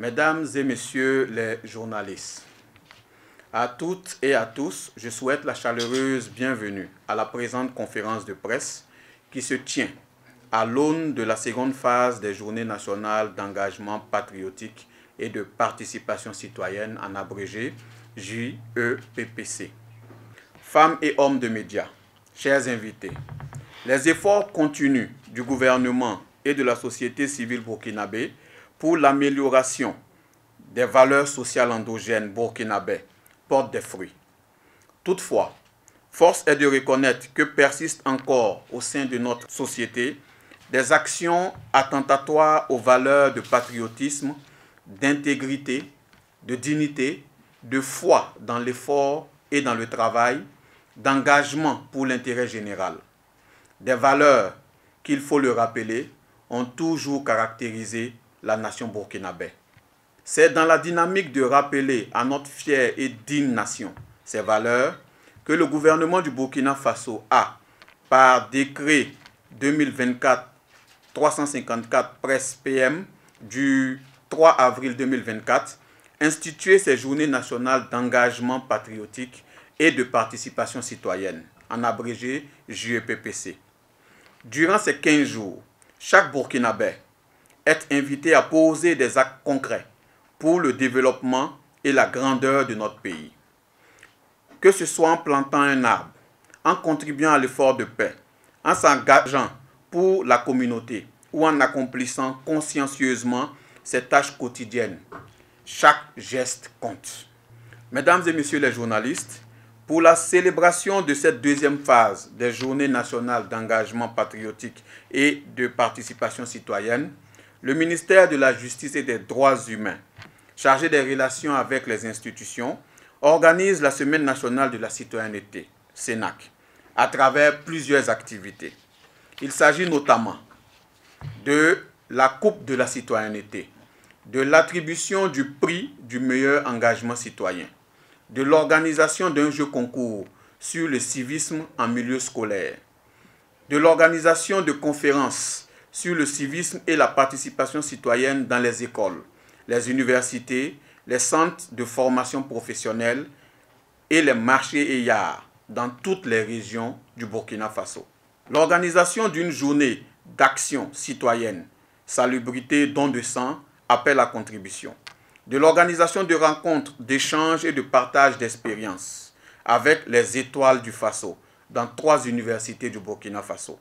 Mesdames et messieurs les journalistes, à toutes et à tous, je souhaite la chaleureuse bienvenue à la présente conférence de presse qui se tient à l'aune de la seconde phase des Journées nationales d'engagement patriotique et de participation citoyenne, en abrégé JEPPC. Femmes et hommes de médias, chers invités, les efforts continus du gouvernement et de la société civile burkinabé pour l'amélioration des valeurs sociales endogènes burkinabais portent des fruits. Toutefois, force est de reconnaître que persistent encore au sein de notre société des actions attentatoires aux valeurs de patriotisme, d'intégrité, de dignité, de foi dans l'effort et dans le travail, d'engagement pour l'intérêt général. Des valeurs, qu'il faut le rappeler, ont toujours caractérisé la nation burkinabé. C'est dans la dynamique de rappeler à notre fière et digne nation ces valeurs que le gouvernement du Burkina Faso a, par décret 2024-354 presse PM du 3 avril 2024, institué ces journées nationales d'engagement patriotique et de participation citoyenne, en abrégé JEPPC. Durant ces 15 jours, chaque Burkinabé est invité à poser des actes concrets pour le développement et la grandeur de notre pays. Que ce soit en plantant un arbre, en contribuant à l'effort de paix, en s'engageant pour la communauté ou en accomplissant consciencieusement ses tâches quotidiennes, chaque geste compte. Mesdames et messieurs les journalistes, pour la célébration de cette deuxième phase des Journées nationales d'engagement patriotique et de participation citoyenne, le ministère de la Justice et des Droits humains, chargé des relations avec les institutions, organise la Semaine nationale de la citoyenneté, CNAC, à travers plusieurs activités. Il s'agit notamment de la Coupe de la citoyenneté, de l'attribution du prix du meilleur engagement citoyen, de l'organisation d'un jeu concours sur le civisme en milieu scolaire, de l'organisation de conférences sur le civisme et la participation citoyenne dans les écoles, les universités, les centres de formation professionnelle et les marchés et yards dans toutes les régions du Burkina Faso. L'organisation d'une journée d'action citoyenne, salubrité, don de sang, appel à contribution. De l'organisation de rencontres, d'échanges et de partage d'expériences avec les étoiles du Faso dans 3 universités du Burkina Faso.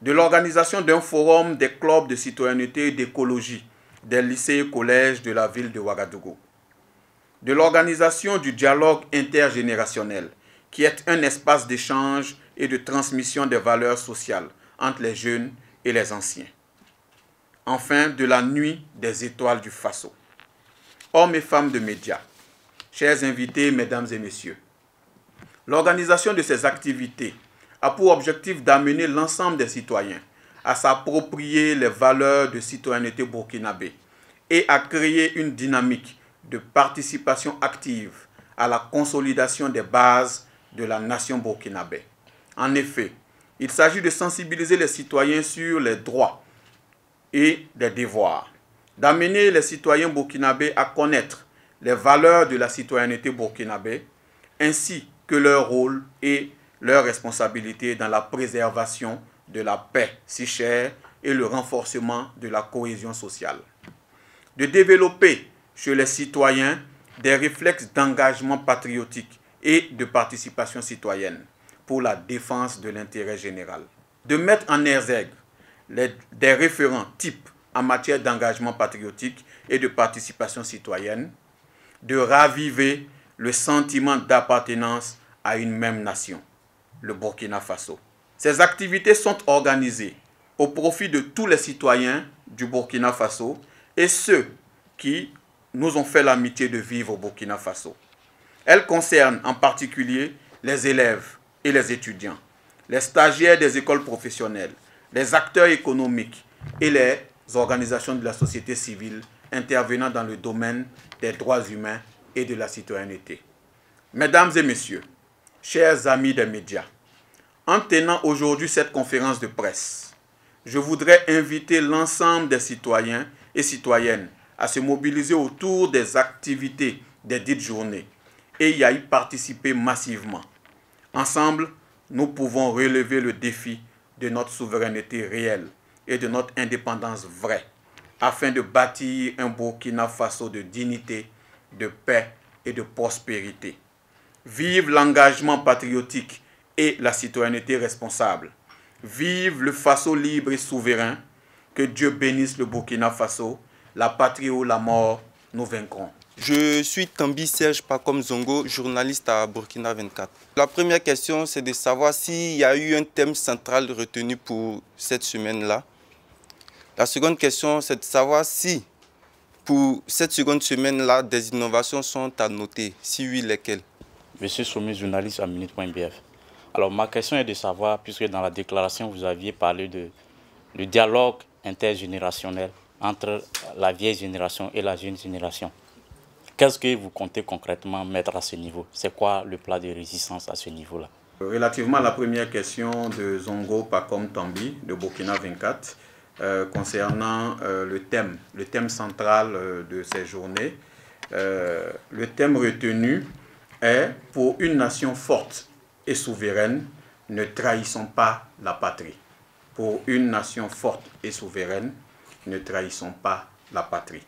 De l'organisation d'un forum des clubs de citoyenneté et d'écologie des lycées et collèges de la ville de Ouagadougou. De l'organisation du dialogue intergénérationnel, qui est un espace d'échange et de transmission des valeurs sociales entre les jeunes et les anciens. Enfin, de la nuit des étoiles du Faso. Hommes et femmes de médias, chers invités, mesdames et messieurs, l'organisation de ces activités a pour objectif d'amener l'ensemble des citoyens à s'approprier les valeurs de citoyenneté burkinabé et à créer une dynamique de participation active à la consolidation des bases de la nation burkinabé. En effet, il s'agit de sensibiliser les citoyens sur les droits et les devoirs, d'amener les citoyens burkinabés à connaître les valeurs de la citoyenneté burkinabé, ainsi que leur rôle et leurs responsabilités dans la préservation de la paix si chère et le renforcement de la cohésion sociale. De développer chez les citoyens des réflexes d'engagement patriotique et de participation citoyenne pour la défense de l'intérêt général. De mettre en exergue des référents types en matière d'engagement patriotique et de participation citoyenne, de raviver le sentiment d'appartenance à une même nation, le Burkina Faso. Ces activités sont organisées au profit de tous les citoyens du Burkina Faso et ceux qui nous ont fait l'amitié de vivre au Burkina Faso. Elles concernent en particulier les élèves et les étudiants, les stagiaires des écoles professionnelles, les acteurs économiques et les organisations de la société civile intervenant dans le domaine des droits humains et de la citoyenneté. Mesdames et messieurs, chers amis des médias, en tenant aujourd'hui cette conférence de presse, je voudrais inviter l'ensemble des citoyens et citoyennes à se mobiliser autour des activités des dites journées et y a y participer massivement. Ensemble, nous pouvons relever le défi de notre souveraineté réelle et de notre indépendance vraie, afin de bâtir un Burkina Faso de dignité, de paix et de prospérité. Vive l'engagement patriotique et la citoyenneté responsable. Vive le Faso libre et souverain. Que Dieu bénisse le Burkina Faso. La patrie ou la mort, nous vaincrons. Je suis Tambi Serge Pacom Zongo, journaliste à Burkina 24. La première question, c'est de savoir s'il y a eu un thème central retenu pour cette semaine-là. La seconde question, c'est de savoir si, pour cette seconde semaine-là, des innovations sont à noter. Si oui, lesquelles? Monsieur Sommet, journaliste à Minute.bf. Alors, ma question est de savoir, puisque dans la déclaration, vous aviez parlé du dialogue intergénérationnel entre la vieille génération et la jeune génération. Qu'est-ce que vous comptez concrètement mettre à ce niveau? C'est quoi le plat de résistance à ce niveau-là? Relativement à la première question de Zongo Pacom Tambi de Burkina 24, concernant le thème central de ces journées, le thème retenu est « Pour une nation forte et souveraine, ne trahissons pas la patrie ». Pour une nation forte et souveraine, ne trahissons pas la patrie.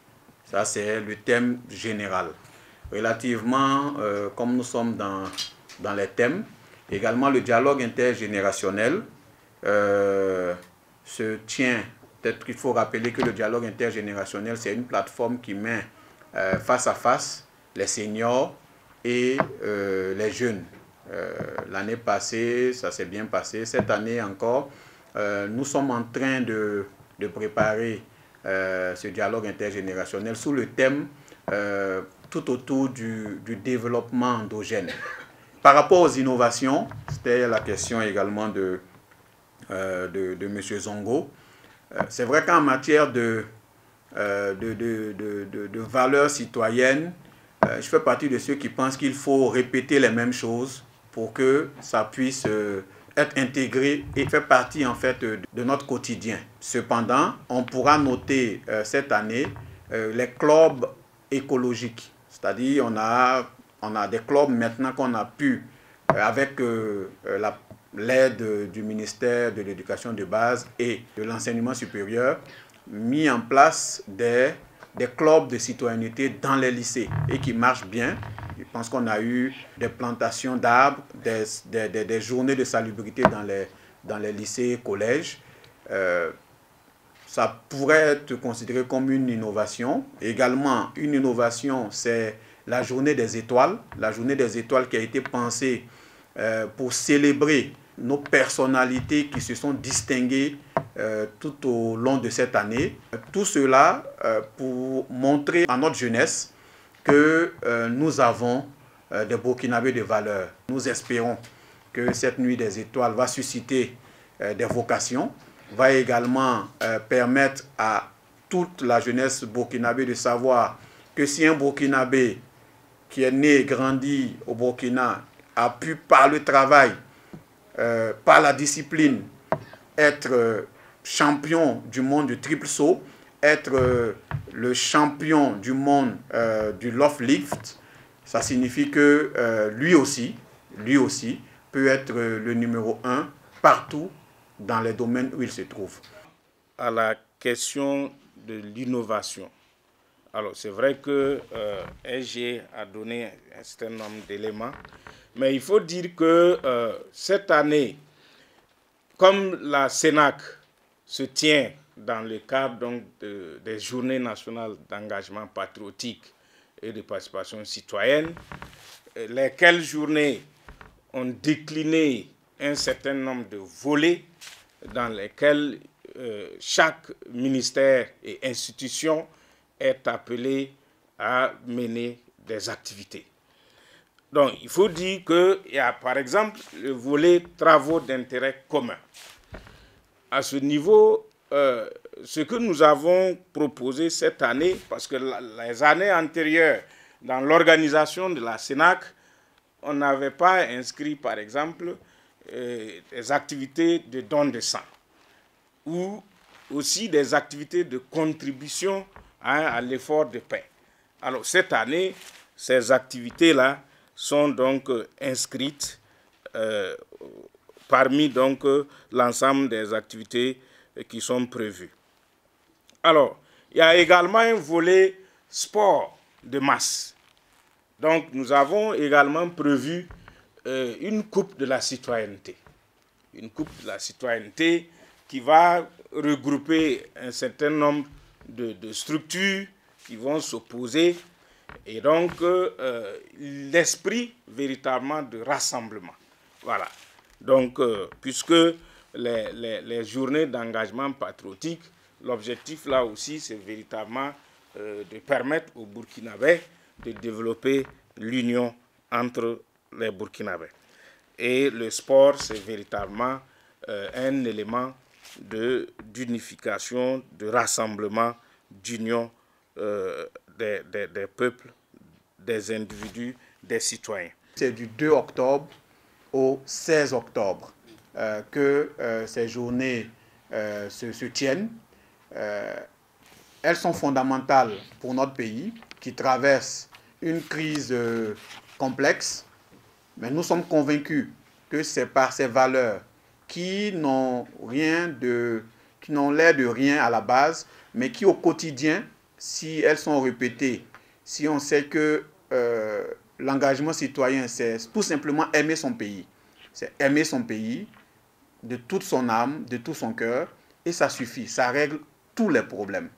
Ça, c'est le thème général. Relativement, comme nous sommes dans les thèmes, également le dialogue intergénérationnel se tient. Peut-être qu'il faut rappeler que le dialogue intergénérationnel, c'est une plateforme qui met face à face les seniors et les jeunes. L'année passée, ça s'est bien passé. Cette année encore, nous sommes en train de préparer ce dialogue intergénérationnel sous le thème tout autour du développement endogène. Par rapport aux innovations, c'était la question également de M. Zongo. C'est vrai qu'en matière de valeurs citoyennes, je fais partie de ceux qui pensent qu'il faut répéter les mêmes choses pour que ça puisse être intégré et faire partie en fait de notre quotidien. Cependant, on pourra noter cette année les clubs écologiques. C'est-à-dire on a des clubs maintenant qu'on a pu, avec l'aide du ministère de l'Éducation de base et de l'enseignement supérieur, mis en place des clubs de citoyenneté dans les lycées et qui marchent bien. Je pense qu'on a eu des plantations d'arbres, des journées de salubrité dans les lycées et collèges. Ça pourrait être considéré comme une innovation. Également, une innovation, c'est la journée des étoiles. La journée des étoiles qui a été pensée pour célébrer nos personnalités qui se sont distinguées tout au long de cette année. Tout cela pour montrer à notre jeunesse que nous avons des Burkinabés de valeur. Nous espérons que cette nuit des étoiles va susciter des vocations, va également permettre à toute la jeunesse burkinabé de savoir que si un Burkinabé qui est né et grandi au Burkina a pu par le travail, par la discipline, être champion du monde du triple saut, être le champion du monde du loft lift, ça signifie que lui aussi peut être le numéro 1 partout dans les domaines où il se trouve. À la question de l'innovation, alors c'est vrai que SG a donné un certain nombre d'éléments, mais il faut dire que cette année, comme la CENAC se tient dans le cadre donc, des journées nationales d'engagement patriotique et de participation citoyenne, lesquelles journées ont décliné un certain nombre de volets dans lesquels chaque ministère et institution est appelé à mener des activités. Donc, il faut dire qu'il y a par exemple le volet travaux d'intérêt commun. À ce niveau, ce que nous avons proposé cette année, parce que les années antérieures, dans l'organisation de la CENAC, on n'avait pas inscrit, par exemple, des activités de don de sang ou aussi des activités de contribution à l'effort de paix. Alors cette année, ces activités-là sont donc inscrites parmi donc l'ensemble des activités qui sont prévues. Alors, il y a également un volet sport de masse. Donc, nous avons également prévu une coupe de la citoyenneté. Une coupe de la citoyenneté qui va regrouper un certain nombre de structures qui vont s'opposer. Et donc, l'esprit véritablement de rassemblement. Voilà. Donc, puisque les journées d'engagement patriotique, l'objectif là aussi, c'est véritablement de permettre aux Burkinabés de développer l'union entre les Burkinabés. Et le sport, c'est véritablement un élément d'unification, de rassemblement, d'union des peuples, des individus, des citoyens. C'est du 2 octobre au 16 octobre que ces journées se tiennent. Elles sont fondamentales pour notre pays qui traverse une crise complexe, mais nous sommes convaincus que c'est par ces valeurs qui n'ont l'air de rien à la base, mais qui au quotidien, si elles sont répétées, si on sait que l'engagement citoyen, c'est tout simplement aimer son pays. C'est aimer son pays de toute son âme, de tout son cœur, et ça suffit, ça règle tous les problèmes.